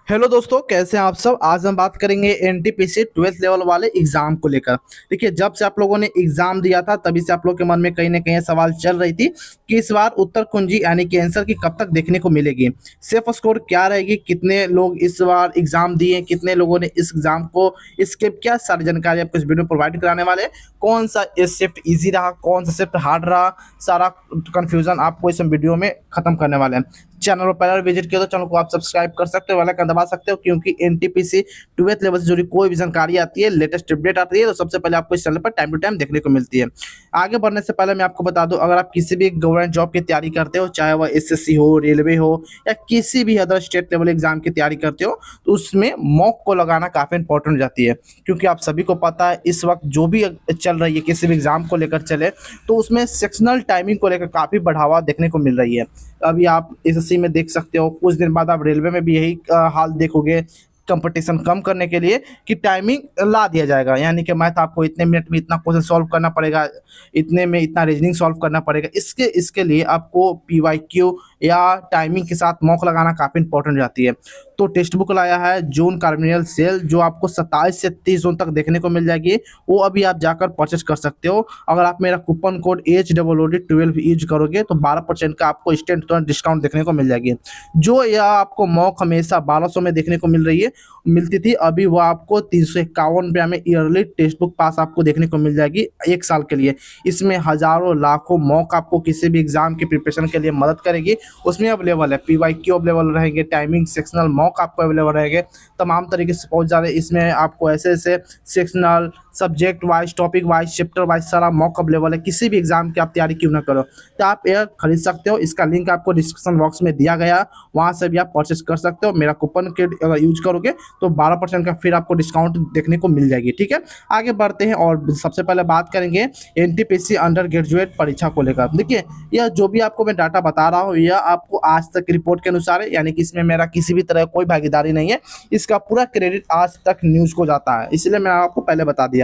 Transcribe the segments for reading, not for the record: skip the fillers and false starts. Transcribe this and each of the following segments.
Hello दोस्तों, कैसे हैं आप सब। आज हम बात करेंगे एनटीपीसी 12th लेवल वाले एग्जाम को लेकर। देखिए, जब से आप लोगों ने एग्जाम दिया था तभी से आप लोग के मन में कहीं ना कहीं सवाल चल रही थी कि इस बार उत्तर कुंजी यानी कि आंसर की कब तक देखने को मिलेगी, सेफ स्कोर क्या रहेगी, कितने लोग इस बार एग्जाम दिए, कितने लोगों ने इस एग्जाम को स्किप किया। सारी जानकारी आपको इस वीडियो में प्रोवाइड कराने वाले हैं। कौन सा शिफ्ट ईजी रहा, कौन सा शिफ्ट हार्ड रहा, सारा कंफ्यूजन आपको इस वीडियो में खत्म करने वाले हैं। चैनल पर पहले बार विजिट किया तो चैनल को आप सब्सक्राइब कर सकते हो, वाला का दबा सकते हो, क्योंकि एनटीपीसी 12th लेवल से जुड़ी कोई भी जानकारी आती है, लेटेस्ट अपडेट आती है, तो सबसे पहले आपको इस चैनल पर टाइम टू टाइम देखने को मिलती है। आगे बढ़ने से पहले मैं आपको बता दूं, अगर आप किसी भी गवर्नमेंट जॉब की तैयारी करते हो, चाहे वह एसएससी हो, रेलवे हो, या किसी भी अदर स्टेट लेवल एग्जाम की तैयारी करते हो, तो उसमें मॉक को लगाना काफी इंपॉर्टेंट हो जाती है। क्योंकि आप सभी को पता है इस वक्त जो भी चल रही है, किसी भी एग्जाम को लेकर चले तो उसमें सेक्शनल टाइमिंग को लेकर काफी बढ़ावा देखने को मिल रही है। अभी आप एसएससी में देख सकते हो, कुछ दिन बाद आप रेलवे में भी यही हाल देखोगे। कंपटीशन कम करने के लिए कि टाइमिंग ला दिया जाएगा, यानी कि मैथ आपको इतने मिनट में इतना क्वेश्चन सॉल्व करना पड़ेगा, इतने में इतना रीजनिंग सॉल्व करना पड़ेगा। इसके इसके लिए आपको पीवाईक्यू या टाइमिंग के साथ मॉक लगाना काफ़ी इंपॉर्टेंट हो जाती है। तो टेक्स्ट बुक लाया है जून कार्बोनियल सेल, जो आपको 27 से 30 जून तक देखने को मिल जाएगी। वो अभी आप जाकर परचेज कर सकते हो। अगर आप मेरा कूपन कोड HOOD12 यूज करोगे तो 12% का आपको इंस्टेंट डिस्काउंट देखने को मिल जाएगी। जो यह आपको मॉक हमेशा 1200 में देखने को मिल रही है, मिलती थी, अभी वो आपको 351 रुपया में ईयरली टेक्स्ट बुक पास आपको देखने को मिल जाएगी 1 साल के लिए। इसमें हजारों लाखों मॉक आपको किसी भी एग्जाम की प्रिपरेशन के लिए मदद करेगी। उसमें अवेलेबल है पीवाईक्यू अवेलेबल रहेंगे, टाइमिंग सेक्शनल मॉक आपको अवेलेबल रहेंगे, तमाम तरीके से पहुंच जा रहे हैं। इसमें आपको ऐसे ऐसे sectional, subject wise, topic wise, chapter wise सारा मॉक अवेलेबल है। किसी भी एग्जाम की आप तैयारी क्यों ना करो तो आप यह खरीद सकते हो। इसका लिंक आपको डिस्क्रिप्शन बॉक्स में दिया गया, वहां से भी आप परचेस कर सकते हो। मेरा कूपन कोड अगर यूज करोगे तो 12% का फिर आपको डिस्काउंट देखने को मिल जाएगी। ठीक है, आगे बढ़ते हैं और सबसे पहले बात करेंगे एनटीपीसी अंडर ग्रेजुएट परीक्षा को लेकर। देखिए, यह जो भी आपको मैं डाटा बता रहा हूँ यह आपको आज तक रिपोर्ट के अनुसार है, यानी कि इसमें मेरा किसी भी तरह कोई भागीदारी नहीं है। इसका पूरा क्रेडिट आज तक न्यूज को जाता है, इसलिए मैं आपको पहले बता दिया।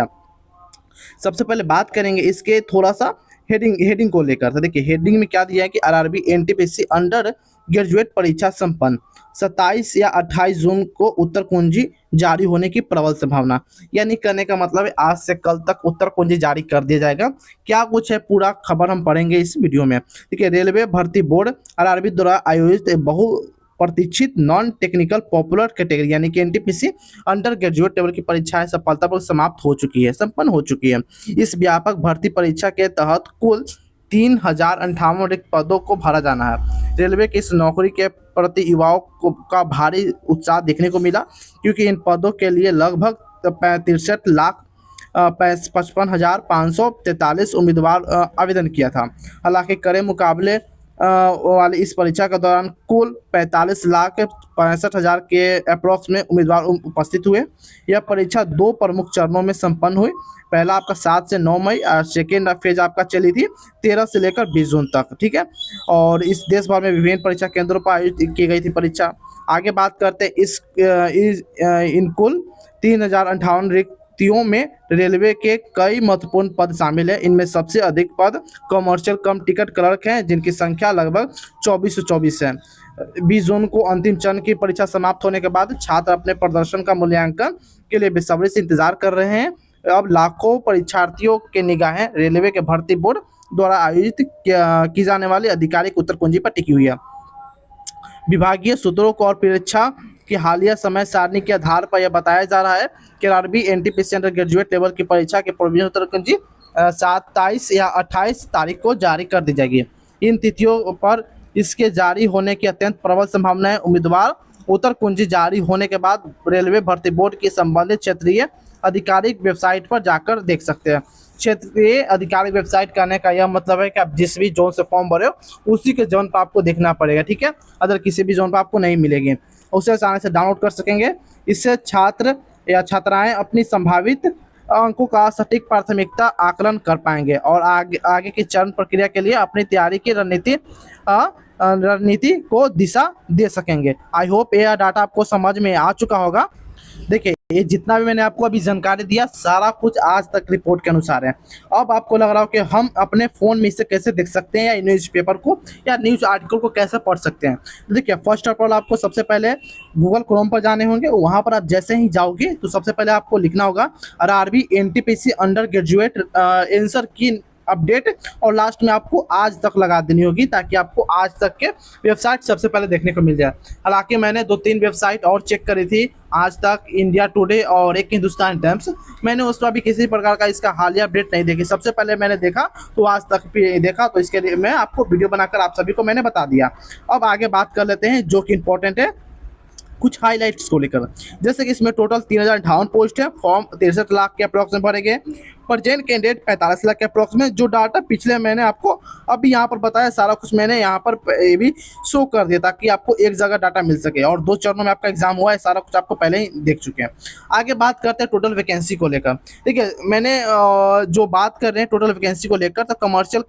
सबसे पहले बात करेंगे इसके थोड़ा सा हेडिंग को लेकर। तो देखिए, हेडिंग में क्या दिया है कि आरआरबी एनटीपीसी अंडर ग्रेजुएट परीक्षा संपन्न 27 या 28 जून को उत्तर कुंजी जारी होने की प्रबल संभावना। यानी कहने का मतलब है आज से कल तक उत्तर कुंजी जारी कर दिया जाएगा। क्या कुछ है पूरा खबर हम पढ़ेंगे इस वीडियो में। देखिए, रेलवे भर्ती बोर्ड आरआरबी द्वारा आयोजित बहु प्रतीक्षित नॉन टेक्निकल पॉपुलर कैटेगरी यानी कि एनटीपीसी अंडर ग्रेजुएट लेवल की परीक्षाएं सफलतापूर्वक समाप्त हो चुकी है, संपन्न हो चुकी है। इस व्यापक भर्ती परीक्षा के तहत कुल 3058 रिक्त पदों को भरा जाना है। रेलवे की इस नौकरी के प्रति युवाओं का भारी उत्साह देखने को मिला, क्योंकि इन पदों के लिए लगभग 63,55,543 उम्मीदवार आवेदन किया था। हालांकि कड़े मुकाबले वाली इस परीक्षा के दौरान कुल 45,65,000 के अप्रॉक्स में उम्मीदवार उपस्थित हुए। यह परीक्षा 2 प्रमुख चरणों में संपन्न हुई। पहला आपका 7 से 9 मई और सेकेंड फेज आपका चली थी 13 से लेकर 20 जून तक। ठीक है, और इस देश भर में विभिन्न परीक्षा केंद्रों पर आयोजित की गई थी परीक्षा। आगे बात करते हैं इन कुल 3058 रिक्तियों में रेलवे के कई महत्वपूर्ण पद शामिल है। इनमें सबसे अधिक पद कमर्शियल कम टिकट क्लर्क हैं, जिनकी संख्या लगभग 2424 है। 20 जून को अंतिम चरण की परीक्षा समाप्त होने के बाद छात्र अपने प्रदर्शन का मूल्यांकन के लिए बेसब्री से इंतजार कर रहे हैं। अब लाखों परीक्षार्थियों के निगाहें रेलवे के भर्ती बोर्ड द्वारा आयोजित की जाने वाली आधिकारिक उत्तर कुंजी पर टिकी हुई है। विभागीय सूत्रों को और परीक्षा की हालिया समय सारणी के आधार पर यह बताया जा रहा है कि RRB NTPC under graduate level की परीक्षा के प्रोविजनल उत्तर कुंजी 27 या 28 तारीख को जारी कर दी जाएगी। इन तिथियों पर इसके जारी होने की अत्यंत प्रबल संभावना है। उम्मीदवार उत्तर कुंजी जारी होने के बाद रेलवे भर्ती बोर्ड की संबंधित क्षेत्रीय आधिकारिक वेबसाइट पर जाकर देख सकते हैं। क्षेत्रीय आधिकारिक वेबसाइट करने का यह मतलब है कि आप जिस भी जोन से फॉर्म भरे हो उसी के जोन पर आपको देखना पड़ेगा। ठीक है, अदर किसी भी जोन पर आपको नहीं मिलेगी, उसे आसानी से डाउनलोड कर सकेंगे। इससे छात्र या छात्राएं अपनी संभावित अंकों का सटीक प्राथमिकता आकलन कर पाएंगे और आगे की चरण प्रक्रिया के लिए अपनी तैयारी की रणनीति को दिशा दे सकेंगे। आई होप यह डाटा आपको समझ में आ चुका होगा। देखिए, ये जितना भी मैंने आपको अभी जानकारी दिया सारा कुछ आज तक रिपोर्ट के अनुसार है। अब आपको लग रहा हो कि हम अपने फ़ोन में इसे कैसे देख सकते हैं या न्यूज़पेपर को या न्यूज़ आर्टिकल को कैसे पढ़ सकते हैं। तो देखिए फर्स्ट ऑफ ऑल आपको सबसे पहले गूगल क्रोम पर जाने होंगे, वहाँ पर आप जैसे ही जाओगे तो सबसे पहले आपको लिखना होगा RRB NTPC under graduate answer की अपडेट और लास्ट में आपको आज तक लगा देनी होगी ताकि आपको आज तक के वेबसाइट सबसे पहले देखने को मिल जाए। हालांकि मैंने 2-3 वेबसाइट और चेक करी थी, आज तक, इंडिया टुडे और एक हिंदुस्तान टाइम्स, मैंने उस पर भी किसी प्रकार का इसका हालिया अपडेट नहीं देखी। सबसे पहले मैंने देखा तो आज तक भी देखा, तो इसके लिए मैं आपको वीडियो बनाकर आप सभी को मैंने बता दिया। अब आगे बात कर लेते हैं जो कि इंपॉर्टेंट है कुछ हाइलाइट्स को लेकर। जैसे कि इसमें टोटल 3058 पोस्ट है, फॉर्म 63 लाख के अप्रॉक्स में भरे गए, प्रेजेंट कैंडिडेट 45 लाख के अप्रॉक्स में। जो डाटा पिछले मैंने आपको अभी यहाँ पर बताया सारा कुछ मैंने यहाँ पर ये भी शो कर दिया ताकि आपको एक जगह डाटा मिल सके, और 2 चरणों में आपका एग्जाम हुआ है, सारा कुछ आपको पहले ही देख चुके हैं। आगे बात करते हैं टोटल वैकेंसी को लेकर। ठीक है, मैंने जो बात कर रहे हैं टोटल वैकेंसी को लेकर, तो कमर्शियल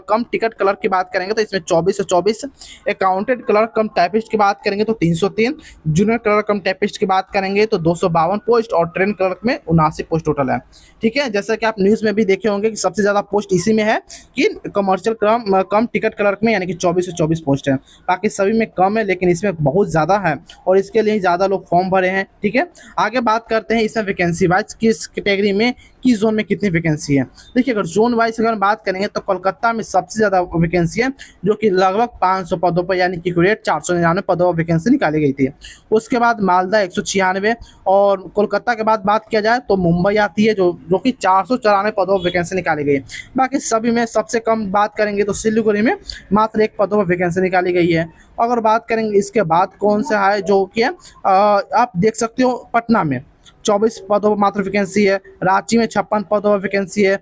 कम टिकट क्लर्क की बात करेंगे तो इसमें 24 से 24, अकाउंटेंट क्लर्क कम टाइपिस्ट की बात करेंगे तो 303, जूनियर क्लर्क कम टाइपिस्ट की बात करेंगे तो 252 पोस्ट और ट्रेन क्लर्क में 79 पोस्ट टोटल है। ठीक है, जैसा कि आप न्यूज़ में भी देखे होंगे कि सबसे ज़्यादा पोस्ट इसी में है कि कमर्शियल कम टिकट क्लर्क में, यानी कि 24 से 24 पोस्ट है। बाकी सभी में कम है लेकिन इसमें बहुत ज़्यादा है और इसके लिए ज़्यादा लोग फॉर्म भरे हैं। ठीक है, आगे बात करते हैं इसमें वैकेंसी वाइज किस कैटेगरी में किस जोन में कितनी वैकेंसी है। देखिए अगर जोन वाइज अगर बात करेंगे तो कोलकाता में सबसे ज़्यादा वैकेंसी है जो कि लगभग 500 पदों पर, यानी कि कुल 499 पदों पर वैकेंसी निकाली गई थी। उसके बाद मालदा 196, और कोलकाता के बाद बात किया जाए तो मुंबई आती है जो कि 494 पदों पर वैकेंसी निकाली गई। बाकी सभी में सबसे कम बात करेंगे तो सिलीगुड़ी में मात्र 1 पदों पर वैकेंसी निकाली गई है। अगर बात करेंगे इसके बाद कौन सा है जो कि आप देख सकते हो पटना में 24 पदों पर मात्र वैकेंसी है, रांची में 56 पदों पर वैकेंसी है,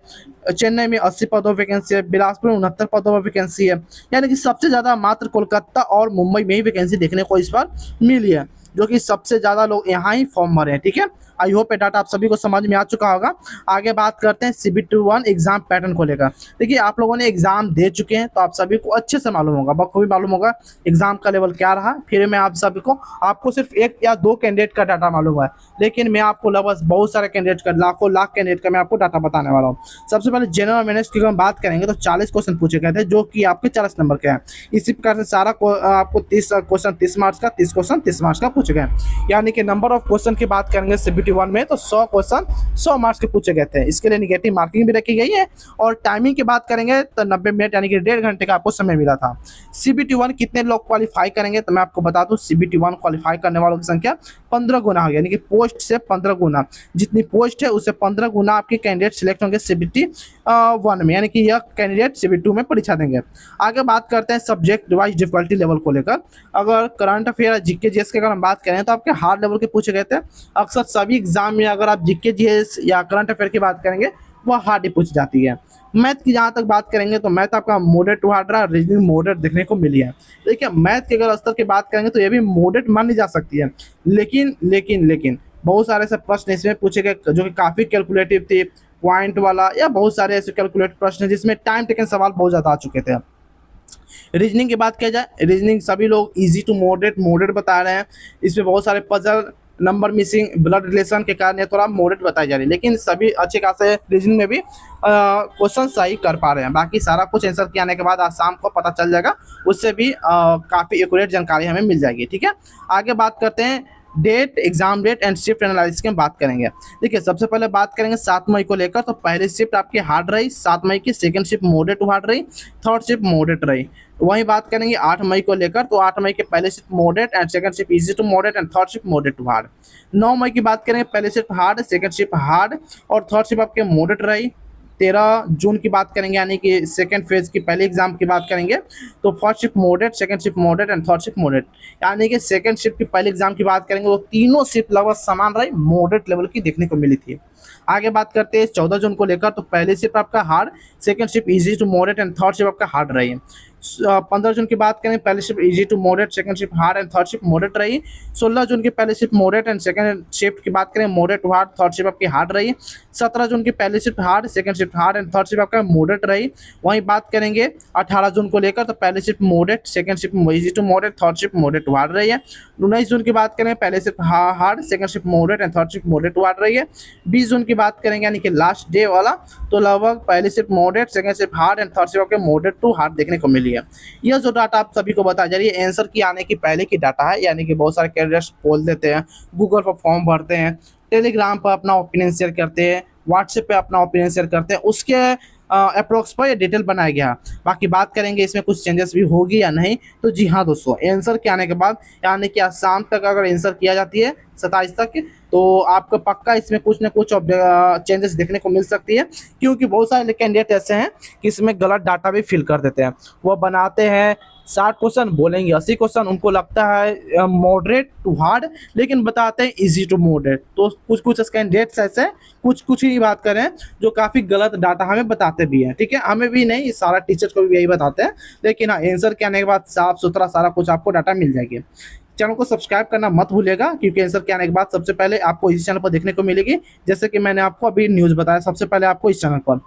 चेन्नई में 80 पदों पर वैकेंसी है, बिलासपुर में 69 पदों पर वैकेंसी है। यानी कि सबसे ज़्यादा मात्र कोलकाता और मुंबई में ही वैकेंसी देखने को इस बार मिली है, जो कि सबसे ज़्यादा लोग यहाँ ही फॉर्म भरे हैं। ठीक है, आई होप ये डाटा आप सभी को समझ में आ चुका होगा। आगे बात करते हैं CBT-1 एग्जाम पैटर्न को लेकर। देखिए आप लोगों ने एग्जाम दे चुके हैं तो आप सभी को अच्छे से मालूम होगा, बखूबी मालूम होगा एग्जाम का लेवल क्या रहा। फिर मैं आप सभी को आपको सिर्फ 1 या 2 कैंडिडेट का डाटा मालूम है, लेकिन मैं आपको लगभग बहुत सारे कैंडिडेट का, लाखों लाख कैंडिडेट का मैं आपको डाटा बताने वाला हूँ। सबसे पहले जनरल अवेयरनेस की हम बात करेंगे तो 40 क्वेश्चन पूछे गए थे जो कि आपके 40 नंबर के हैं। इसी प्रकार से सारा आपको 30 क्वेश्चन 30 मार्क्स का, 30 क्वेश्चन 30 मार्क्स का पूछे गए। यानी कि नंबर ऑफ क्वेश्चन की बात करेंगे CBT-1 में तो 100 क्वेश्चन 100 मार्क्स के पूछे गए थे। इसके लिए निगेटिव मार्किंग भी रखी गई है। और टाइमिंग की बात करेंगे तो 90 मिनट यानी कि 1.5 घंटे का आपको समय मिला था। CBT-1 कितने लोग क्वालिफाई करेंगे तो मैं आपको बता दूं CBT-1 क्वालिफाई करने वालों की संख्या 15 गुना होगी, यानी कि पोस्ट से 15 गुना, जितनी पोस्ट है उससे 15 गुना आपके कैंडिडेट सिलेक्ट होंगे CBT-1 में, यानी कि यह कैंडिडेट CBT-2 में परीक्षा देंगे। आगे बात करते हैं सब्जेक्ट वाइज डिफिकल्टी लेवल को लेकर। अगर करंट अफेयर जीके जीएस की अगर हम बात करें तो आपके हार्ड लेवल के पूछे गए थे। अक्सर सभी एग्जाम में अगर आप जीके जीएस या करंट अफेयर की बात करेंगे वह हार्ड ही पूछी जाती है। मैथ की जहाँ तक बात करेंगे तो मैथ आपका मॉडरेट टू हार्ड रहा, रीजनिंग मॉडरेट देखने को मिली है। देखिए मैथ के अगर स्तर की बात करेंगे तो ये भी मॉडरेट मानी जा सकती है, लेकिन बहुत सारे ऐसे प्रश्न इसमें पूछे गए जो कि काफ़ी कैलकुलेटिव थे, पॉइंट वाला, या बहुत सारे ऐसे कैलकुलेटिव प्रश्न जिसमें टाइम टेकन सवाल बहुत ज़्यादा आ चुके थे। रीजनिंग की बात किया जाए, रीजनिंग सभी लोग इजी टू मॉडरेट बता रहे हैं। इसमें बहुत सारे puzzle, number missing, blood relation के कारण ये थोड़ा मॉडरेट बताई जा रही है, लेकिन सभी अच्छे खासे रीजनिंग में भी क्वेश्चन सही कर पा रहे हैं। बाकी सारा कुछ आंसर के आने के बाद आज शाम को पता चल जाएगा, उससे भी काफ़ी एक्यूरेट जानकारी हमें मिल जाएगी। ठीक है, आगे बात करते हैं date, exam date and shift analysis की हम बात करेंगे। देखिए सबसे पहले बात करेंगे 7 मई को लेकर, तो पहली शिफ्ट आपकी हार्ड रही 7 मई की, second shift moderate to hard रही, थर्ड शिफ्ट मॉडरेट रही। वहीं बात करेंगे 8 मई को लेकर, तो 8 मई के पहले shift moderate and second shift easy to moderate and third shift moderate to hard. 9 मई की बात करेंगे, पहले shift hard, second shift hard और थर्ड शिफ्ट आपके मॉडरेट रही। 13 जून की बात करेंगे, यानी कि सेकंड फेज की पहले एग्जाम की बात करेंगे, तो first shift moderate, second shift moderate and third shift moderate. यानी कि सेकंड शिफ्ट की पहले एग्जाम की बात करेंगे, वो तीनों शिफ्ट लगभग समान रही, मॉडरेट लेवल की देखने को मिली थी। आगे बात करते हैं 14 जून को लेकर, तो पहले शिफ्ट आपका hard, second shift easy to moderate and third shift आपका हार्ड रही। 15 जून की बात करें पहली shift easy to moderate, second shift hard and third shift moderate रही। 16 जून की पहली shift moderate and second shift की बात करें moderate to hard, third shift आपकी हार्ड रही। 17 जून की पहली shift hard, second shift hard and third shift आपका मॉडरेट रही। वहीं बात करेंगे 18 जून को लेकर तो पहली shift moderate, second shift easy to moderate, third shift moderate to hard रही है। 19 जून की बात करें पहले shift hard, second shift moderate and third shift moderate to hard रही है। 20 जून की बात करेंगे यानी कि लास्ट डे वाला, तो लगभग पहली shift moderate, second shift hard and third shift आपके मॉडरेट टू हार्ड देखने को मिली है। यह जो डाटा आप सभी को बताया जा रही है आंसर की आने की पहले की डाटा है, यानी कि बहुत सारे कैंडिडेट्स बोल देते हैं, गूगल पर फॉर्म भरते हैं, टेलीग्राम पर अपना ओपिनियन शेयर करते हैं, व्हाट्सएप पे अपना ओपिनियन शेयर करते हैं, उसके अप्रोक्स पर ये डिटेल बनाया गया है। बाकी बात करेंगे इसमें कुछ चेंजेस भी होगी या नहीं, तो जी हाँ दोस्तों, आंसर के आने के बाद यानी कि आज शाम तक अगर आंसर किया जाती है 27 तक, तो आपको पक्का इसमें कुछ ना कुछ चेंजेस देखने को मिल सकती है, क्योंकि बहुत सारे कैंडिडेट ऐसे हैं कि इसमें गलत डाटा भी फिल कर देते हैं। वो बनाते हैं 60 क्वेश्चन, बोलेंगे 80 क्वेश्चन, उनको लगता है मॉडरेट टू हार्ड, लेकिन बताते हैं इजी टू मॉडरेट। तो कुछ कुछ कैंडिडेट्स ऐसे कुछ ही बात करें जो काफ़ी गलत डाटा हमें बताते भी हैं, ठीक है, हमें भी नहीं, सारा टीचर्स को भी यही बताते हैं, लेकिन हाँ आंसर के आने के बाद साफ सुथरा सारा कुछ आपको डाटा मिल जाएगी। चैनल को सब्सक्राइब करना मत भूलिएगा, क्योंकि आंसर के आने के बाद सबसे पहले आपको इस चैनल पर देखने को मिलेगी, जैसे कि मैंने आपको अभी न्यूज़ बताया सबसे पहले आपको इस चैनल पर।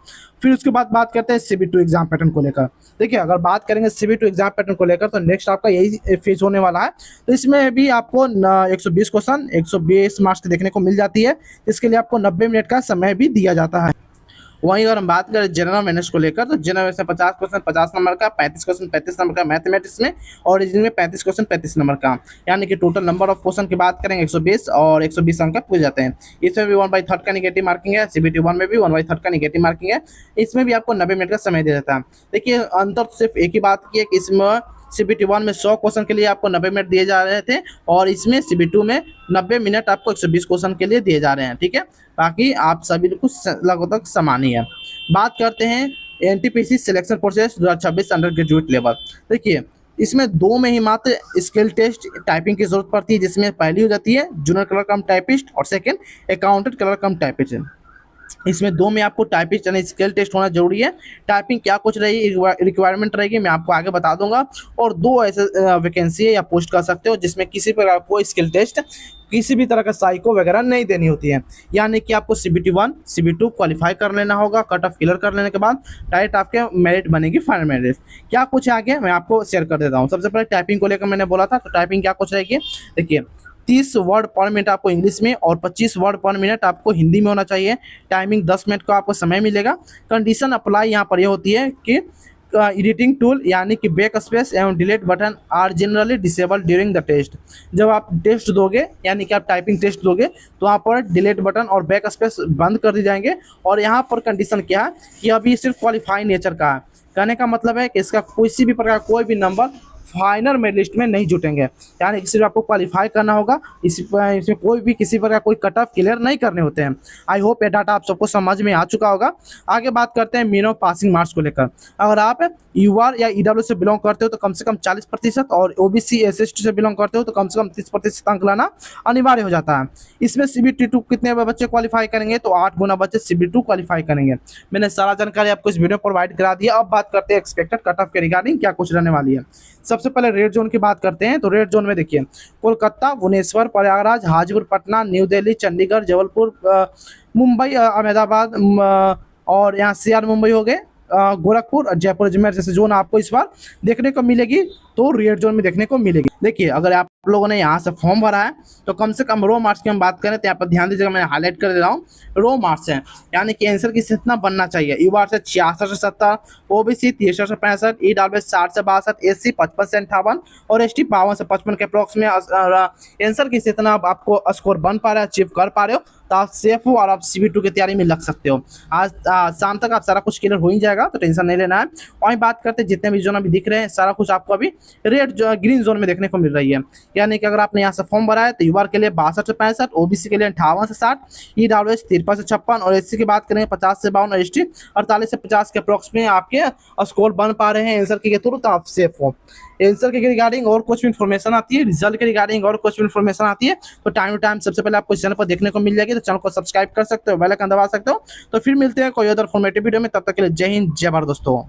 फिर उसके बाद बात करते हैं CB2 एग्जाम पैटर्न को लेकर। देखिए अगर बात करेंगे CB2 एग्जाम पैटर्न को लेकर, तो नेक्स्ट आपका यही फेज होने वाला है। तो इसमें भी आपको 120 क्वेश्चन 120 मार्क्स की देखने को मिल जाती है, इसके लिए आपको 90 मिनट का समय भी दिया जाता है। वहीं अगर हम बात करें जनरल अवेयरनेस को लेकर, तो जनरल अवेयरनेस में 50 क्वेश्चन 50 नंबर का, 35 क्वेश्चन 35 नंबर का मैथमेटिक्स में, और रीजनिंग में 35 क्वेश्चन 35 नंबर का, यानी कि टोटल नंबर ऑफ क्वेश्चन की बात करेंगे 120 और 120 अंक पूछ जाते हैं। इसमें भी 1/3 का निगेटिव मार्किंग है, CBT 1 में भी 1/3 का निगेटिव मार्किंग है। इसमें भी आपको 90 मिनट का समय दिया जाता है। देखिए अंतर सिर्फ एक ही बात की है कि इसमें CBT 1 में 100 क्वेश्चन के लिए आपको 90 मिनट दिए जा रहे थे, और इसमें CB2 में 90 मिनट आपको 120 क्वेश्चन के लिए दिए जा रहे हैं, ठीक है। बाकी आप सभी कुछ लगभग समान ही है। बात करते हैं NTPC selection process 2026 under graduate level. देखिए इसमें दो में ही मात्र स्किल टेस्ट टाइपिंग की जरूरत पड़ती है, जिसमें पहली हो जाती है जूनियर क्लर्क कम टाइपिस्ट और सेकंड अकाउंटेंट क्लर्क कम टाइपिस्ट। इसमें दो में आपको टाइपिस्ट यानी स्किल टेस्ट होना जरूरी है। टाइपिंग क्या कुछ रहेगी, रिक्वायरमेंट रहेगी, मैं आपको आगे बता दूंगा। और दो ऐसे वैकेंसी है या पोस्ट कर सकते हो जिसमें किसी प्रकार कोई स्किल टेस्ट, किसी भी तरह का साइको वगैरह नहीं देनी होती है, यानी कि आपको CBT 1 CB2 क्वालिफाई कर लेना होगा। कट ऑफ क्लियर कर लेने के बाद डायरेक्ट आपके मेरिट बनेगी, फाइनल मेरिट। क्या कुछ आगे मैं आपको शेयर कर देता हूँ। सबसे पहले टाइपिंग को लेकर मैंने बोला था, तो टाइपिंग क्या कुछ रहेगी, देखिए 30 वर्ड पर मिनट आपको इंग्लिश में और 25 वर्ड पर मिनट आपको हिंदी में होना चाहिए। टाइमिंग 10 मिनट का आपको समय मिलेगा। कंडीशन अप्लाई यहाँ पर यह होती है कि एडिटिंग टूल यानी कि बैक स्पेस एवं delete button are generally disable during the test. जब आप टेस्ट दोगे यानी कि आप टाइपिंग टेस्ट दोगे, तो वहाँ पर डिलीट बटन और बैक स्पेस बंद कर दी जाएंगे। और यहाँ पर कंडीशन क्या है कि अभी सिर्फ क्वालिफाई नेचर का है। कहने का मतलब है कि इसका किसी भी प्रकार कोई भी नंबर फाइनल मेरिट लिस्ट में नहीं जुटेंगे, यानी सिर्फ आपको क्वालिफाई करना होगा। इसमें कोई भी किसी प्रकार कोई कट ऑफ क्लियर नहीं करने होते हैं। आई होप ये डाटा आप सबको समझ में आ चुका होगा। आगे बात करते हैं मिनिमम पासिंग मार्क्स को लेकर। अगर आप UR या EW से बिलोंग करते हो तो कम से कम 40%, और OBC SST से बिलोंग करते हो तो कम से कम 30% अंक लाना अनिवार्य हो जाता है। इसमें CBT2 कितने बच्चे क्वालिफाई करेंगे, तो 8 गुना बच्चे CBT2 क्वालिफाई करेंगे। मैंने सारा जानकारी आपको इस वीडियो प्रोवाइड करा दिया। अब बात करते हैं एक्सपेक्टेड कट ऑफ के रिगार्डिंग क्या कुछ रहने वाली है। सबसे पहले रेड जोन की बात करते हैं, तो रेड जोन में देखिए कोलकाता, भुवनेश्वर, प्रयागराज, हाजीपुर, पटना, न्यू दिल्ली, चंडीगढ़, जबलपुर, मुंबई, अहमदाबाद और यहाँ CR मुंबई हो गए, गोरखपुर और जयपुर अजमेर जैसे जोन आपको इस बार देखने को मिलेगी, तो रेड जोन में देखने को मिलेगी। देखिए अगर आप लोगों ने यहाँ से फॉर्म भरा है, तो कम से कम रो मार्क्स की हम बात करें तो यहाँ पर ध्यान दीजिएगा, मैंने हाईलाइट कर दे रहा हूँ, रो मार्क्स है, यानी कि आंसर की इतना बनना चाहिए। UR से 66 से 70, OBC 63 से 65, EW 60 से 62, SC 55 से 58 और ST 52 से 55 के अप्रॉक्स में आंसर की इतना आपको स्कोर बन पा रहा है, अचीव कर पा रहे हो, तो आप सेफ हो और आप CB2 की तैयारी में लग सकते हो। आज शाम तक आप सारा कुछ क्लियर हो ही जाएगा, तो टेंशन नहीं लेना है। वहीं बात करते हैं जितने भी जोन अभी दिख रहे हैं, सारा कुछ आपको अभी रेड ग्रीन जोन में देखने को मिल रही है। यानी कि अगर आपने यहाँ से फॉर्म भरा है तो UR के लिए 62 से 65, OBC के लिए 58 से 60, EWS 53 से 56 और SC की बात करें 50 से 52 और ST 48 से 50 के अप्रॉक्स में आपके स्कोर बन पा रहे हैं आंसर के थ्रू, तो आप सेफ हो। आंसर के रिगार्डिंग और कुछ भी इन्फॉर्मेशन आती है, रिजल्ट के रिगार्डिंग और कुछ भी इन्फॉर्मेशन आती है, तो टाइम टू टाइम सबसे पहले आपको इस चैनल पर देखने को मिल जाएगी। तो चैनल को सब्सक्राइब कर सकते हो, बेल आइकन दबा सकते हो। तो फिर मिलते हैं कोई अदर फॉर्मेटिव वीडियो में, तब तक के लिए जय हिंद जय भारत दोस्तों।